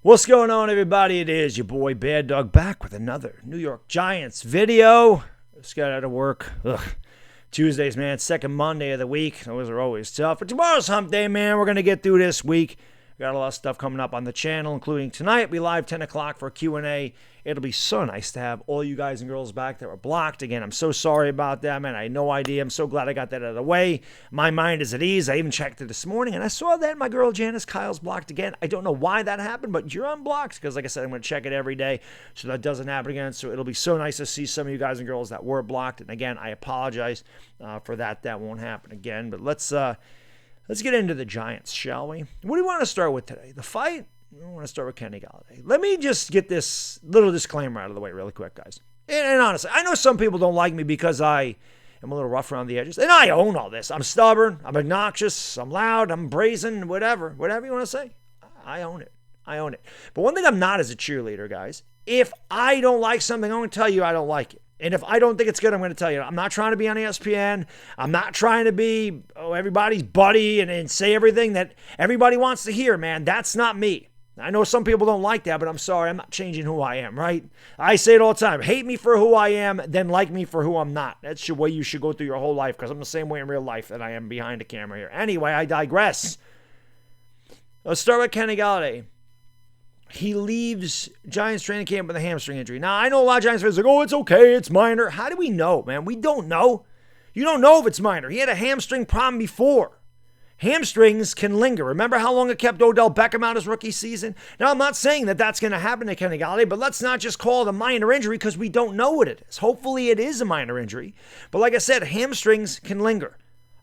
What's going on, everybody? It is your boy Baddog back with another New York Giants video. Just got out of work. Tuesdays, man. Second Monday of the week. Those are always tough. But tomorrow's hump day, man. We're going to get through this week. Got a lot of stuff coming up on the channel, including tonight. We'll be live 10 o'clock for a Q&A. It'll be so nice to have all you guys and girls back that were blocked. Again, I'm so sorry about that, man. I had no idea. I'm so glad I got that out of the way. My mind is at ease. I even checked it this morning, and I saw that my girl Janice Kyle's blocked again. I don't know why that happened, but you're unblocked because, like I said, I'm going to check it every day so that doesn't happen again. So it'll be so nice to see some of you guys and girls that were blocked. And again, I apologize for that. That won't happen again. But let's get into the Giants, shall we? What do you want to start with today? The fight? I want to start with Kenny Golladay. Let me just get this little disclaimer out of the way really quick, guys. And honestly, I know some people don't like me because I am a little rough around the edges. And I own all this. I'm stubborn. I'm obnoxious. I'm loud. I'm brazen. Whatever you want to say. I own it. But one thing I'm not is a cheerleader, guys. If I don't like something, I'm going to tell you I don't like it. And if I don't think it's good, I'm going to tell you. I'm not trying to be on ESPN. I'm not trying to be everybody's buddy and say everything that everybody wants to hear, man. That's not me. I know some people don't like that, but I'm sorry. I'm not changing who I am, right? I say it all the time. Hate me for who I am, then like me for who I'm not. That's the way you should go through your whole life, because I'm the same way in real life that I am behind the camera here. Anyway, I digress. Let's start with Kenny Golladay. He leaves Giants training camp with a hamstring injury. Now, I know a lot of Giants fans are like, oh, it's okay, it's minor. How do we know, man? We don't know. You don't know if it's minor. He had a hamstring problem before. Hamstrings can linger. Remember how long it kept Odell Beckham out his rookie season? Now, I'm not saying that that's going to happen to Kenny Golladay, but let's not just call it a minor injury because we don't know what it is. Hopefully, it is a minor injury. But like I said, hamstrings can linger.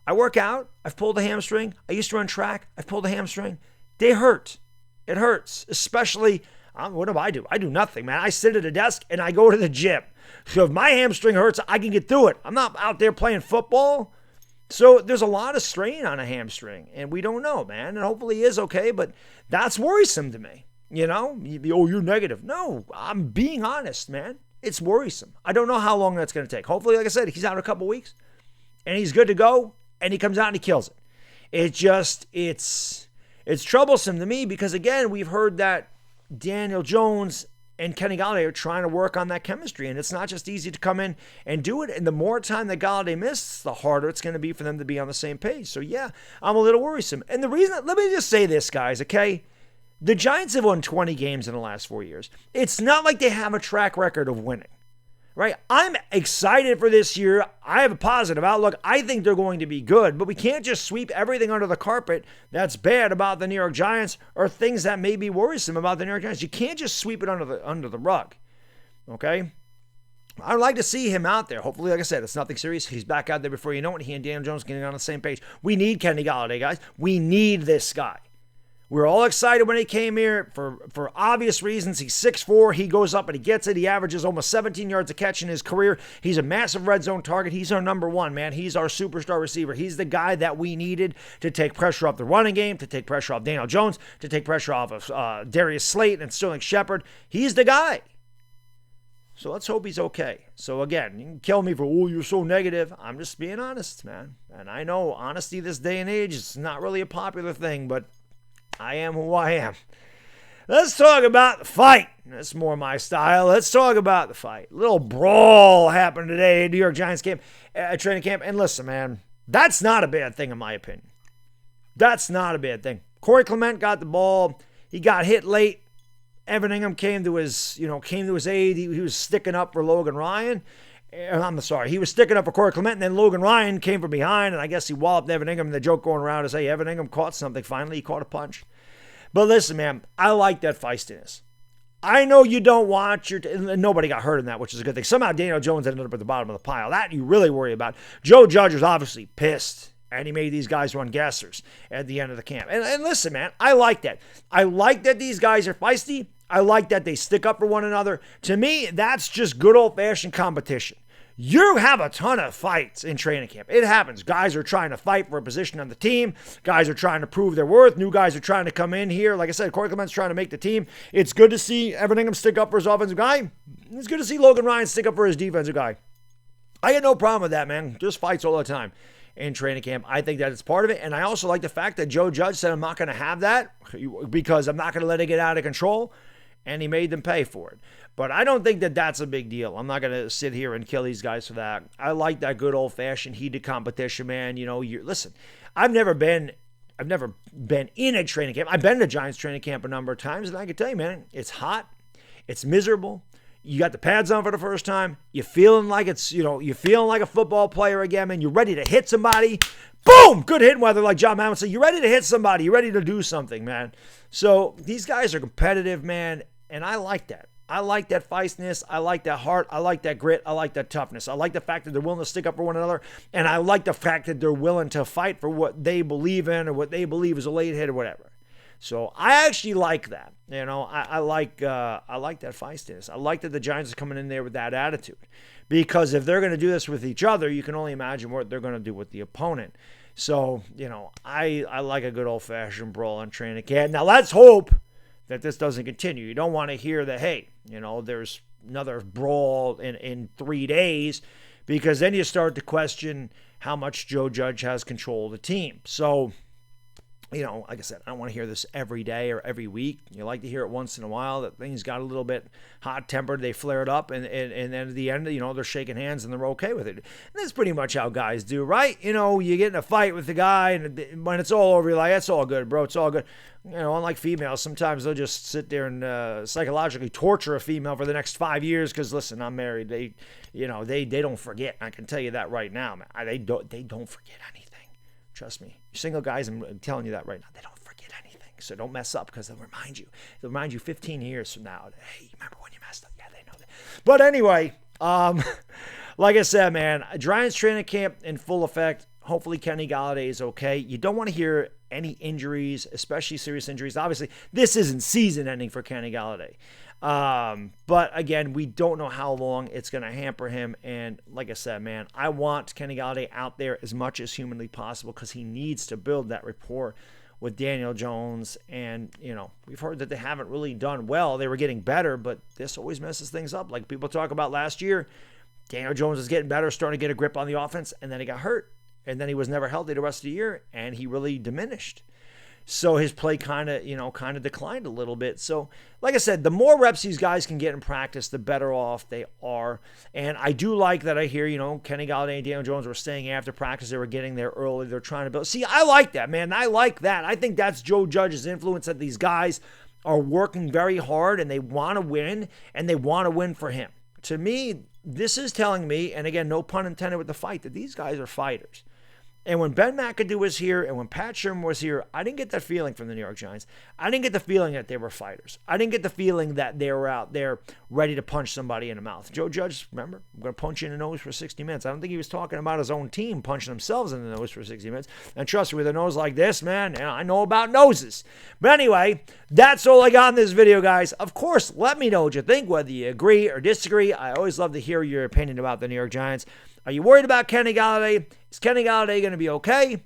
I work out. I've pulled a hamstring. I used to run track. I've pulled a hamstring. They hurt. It hurts, especially, what do? I do nothing, man. I sit at a desk and I go to the gym. So if my hamstring hurts, I can get through it. I'm not out there playing football. So there's a lot of strain on a hamstring, and we don't know, man. And hopefully he is okay, but that's worrisome to me. You know, you're negative. No, I'm being honest, man. It's worrisome. I don't know how long that's going to take. Hopefully, like I said, he's out a couple weeks, and he's good to go, and he comes out and he kills it. It's troublesome to me because, again, we've heard that Daniel Jones and Kenny Golladay are trying to work on that chemistry, and it's not just easy to come in and do it. And the more time that Golladay misses, the harder it's going to be for them to be on the same page. So, yeah, I'm a little worrisome. And the reason, let me just say this, guys, okay? The Giants have won 20 games in the last 4 years. It's not like they have a track record of winning. Right? I'm excited for this year. I have a positive outlook. I think they're going to be good, but we can't just sweep everything under the carpet that's bad about the New York Giants or things that may be worrisome about the New York Giants. You can't just sweep it under the rug. Okay? I'd like to see him out there. Hopefully, like I said, it's nothing serious. He's back out there before you know it. He and Daniel Jones getting on the same page. We need Kenny Golladay, guys. We need this guy. We were all excited when he came here for obvious reasons. He's 6'4". He goes up and he gets it. He averages almost 17 yards a catch in his career. He's a massive red zone target. He's our number one, man. He's our superstar receiver. He's the guy that we needed to take pressure off the running game, to take pressure off Daniel Jones, to take pressure off of Darius Slayton and Sterling Shepard. He's the guy. So let's hope he's okay. So again, you can kill me for, oh, you're so negative. I'm just being honest, man. And I know honesty this day and age is not really a popular thing, but I am who I am. Let's talk about the fight. That's more my style. Let's talk about the fight. A little brawl happened today at New York Giants camp, training camp. And listen, man, that's not a bad thing in my opinion. That's not a bad thing. Corey Clement got the ball. He got hit late. Evan Ingham came to his aid. He was sticking up for Logan Ryan. I'm sorry, he was sticking up for Corey Clement, and then Logan Ryan came from behind, and I guess he walloped Evan Ingham, and the joke going around is, hey, Evan Ingham caught something. Finally, he caught a punch. But listen, man, I like that feistiness. I know you don't watch and nobody got hurt in that, which is a good thing. Somehow Daniel Jones ended up at the bottom of the pile. That you really worry about. Joe Judge was obviously pissed, and he made these guys run gassers at the end of the camp. And listen, man, I like that. I like that these guys are feisty. I like that they stick up for one another. To me, that's just good old-fashioned competition. You have a ton of fights in training camp. It happens. Guys are trying to fight for a position on the team. Guys are trying to prove their worth. New guys are trying to come in here. Like I said, Corey Clement's trying to make the team. It's good to see Evan Ingham stick up for his offensive guy. It's good to see Logan Ryan stick up for his defensive guy. I had no problem with that, man. Just fights all the time. in training camp. I think that it's part of it. And I also like the fact that Joe Judge said, I'm not going to have that because I'm not going to let it get out of control. And he made them pay for it. But I don't think that that's a big deal. I'm not going to sit here and kill these guys for that. I like that good old-fashioned heated competition, man. You know, listen, I've never been in a training camp. I've been to Giants training camp a number of times, and I can tell you, man, it's hot. It's miserable. You got the pads on for the first time. You're feeling like you're feeling like a football player again, man. You're ready to hit somebody. Boom! Good hitting weather, like John Madden would say. You're ready to hit somebody. You're ready to do something, man. So these guys are competitive, man. And I like that. I like that feistiness. I like that heart. I like that grit. I like that toughness. I like the fact that they're willing to stick up for one another. And I like the fact that they're willing to fight for what they believe in or what they believe is a late hit or whatever. So I actually like that. You know, I like that feistiness. I like that the Giants are coming in there with that attitude. Because if they're going to do this with each other, you can only imagine what they're going to do with the opponent. So, you know, I like a good old-fashioned brawl on training camp. Now, let's hope that this doesn't continue. You don't want to hear that, hey, you know, there's another brawl in 3 days, because then you start to question how much Joe Judge has control of the team. So, you know, like I said, I don't want to hear this every day or every week. You like to hear it once in a while that things got a little bit hot-tempered, they flared up, and then at the end, you know, they're shaking hands and they're okay with it. And that's pretty much how guys do, right? You know, you get in a fight with the guy, and when it's all over, you're like, that's all good, bro, it's all good. You know, unlike females, sometimes they'll just sit there and psychologically torture a female for the next 5 years because, listen, I'm married. They don't forget. I can tell you that right now, man. They don't forget anything. Trust me. Single guys, I'm telling you that right now. They don't forget anything. So don't mess up, because they'll remind you. They'll remind you 15 years from now. Hey, you remember when you messed up? Yeah, they know that. But anyway, like I said, man, Giants training camp in full effect. Hopefully Kenny Golladay is okay. You don't want to hear any injuries, especially serious injuries. Obviously, this isn't season ending for Kenny Golladay. But again, we don't know how long it's going to hamper him. And like I said, man, I want Kenny Golladay out there as much as humanly possible, because he needs to build that rapport with Daniel Jones. And, you know, we've heard that they haven't really done well. They were getting better, but this always messes things up. Like people talk about last year, Daniel Jones is getting better, starting to get a grip on the offense, and then he got hurt. And then he was never healthy the rest of the year, and he really diminished. So his play kind of declined a little bit. So, like I said, the more reps these guys can get in practice, the better off they are. And I do like that I hear, you know, Kenny Golladay and Daniel Jones were staying after practice. They were getting there early. They're trying to build. See, I like that, man. I like that. I think that's Joe Judge's influence, that these guys are working very hard and they want to win, and they want to win for him. To me, this is telling me, and again, no pun intended with the fight, that these guys are fighters. And when Ben McAdoo was here and when Pat Sherman was here, I didn't get that feeling from the New York Giants. I didn't get the feeling that they were fighters. I didn't get the feeling that they were out there ready to punch somebody in the mouth. Joe Judge, remember, I'm going to punch you in the nose for 60 minutes. I don't think he was talking about his own team punching themselves in the nose for 60 minutes. And trust me, with a nose like this, man, I know about noses. But anyway, that's all I got in this video, guys. Of course, let me know what you think, whether you agree or disagree. I always love to hear your opinion about the New York Giants. Are you worried about Kenny Golladay? Is Kenny Golladay going to be okay?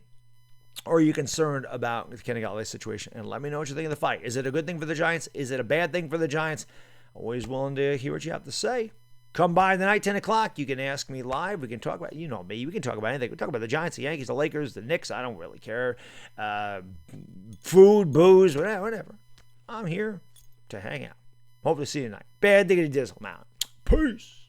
Or are you concerned about the Kenny Golladay situation? And let me know what you think of the fight. Is it a good thing for the Giants? Is it a bad thing for the Giants? Always willing to hear what you have to say. Come by tonight, 10 o'clock. You can ask me live. We can talk about, you know me, we can talk about anything. We can talk about the Giants, the Yankees, the Lakers, the Knicks. I don't really care. Food, booze, whatever. I'm here to hang out. Hopefully see you tonight. Bad diggity dizzle. Now, peace.